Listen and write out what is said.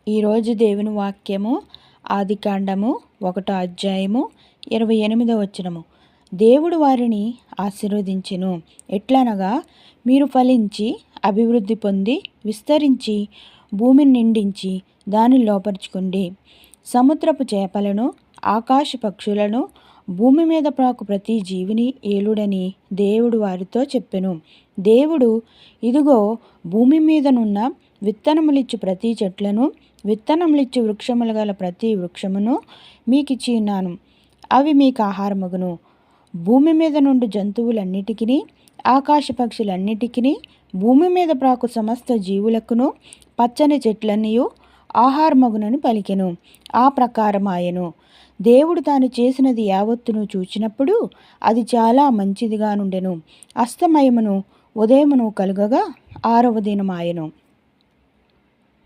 ఈరోజు దేవుని వాక్యము ఆదికాండము 1వ అధ్యాయము 28వ వచనము. దేవుడు వారిని ఆశీర్వదించెను. ఎట్లనగా, మీరు ఫలించి అభివృద్ధి పొంది విస్తరించి భూమిని నిండించి దాన్ని లోపరుచుకోండి. సముద్రపు చేపలను ఆకాశ పక్షులను భూమి మీద ప్రాకు ప్రతి జీవిని ఏలుడని దేవుడు వారితో చెప్పెను. దేవుడు, ఇదిగో భూమి మీదనున్న విత్తనములిచ్చు ప్రతి చెట్లను విత్తనములిచ్చు వృక్షములు గల ప్రతి వృక్షమును మీకిచ్చి ఉన్నాను. అవి మీకు ఆహారమగును. భూమి మీద నుండి జంతువులన్నిటికీ ఆకాశ పక్షులన్నిటికీ భూమి మీద ప్రాకు సమస్త జీవులకును పచ్చని చెట్లన్నీయు ఆహారమగునని పలికెను. ఆ ప్రకారమాయెను. దేవుడు తాను చేసినది యావత్తును చూచినప్పుడు అది చాలా మంచిదిగా నుండెను. అస్తమయమును ఉదయమును కలుగగా 6వ దినమాయెను.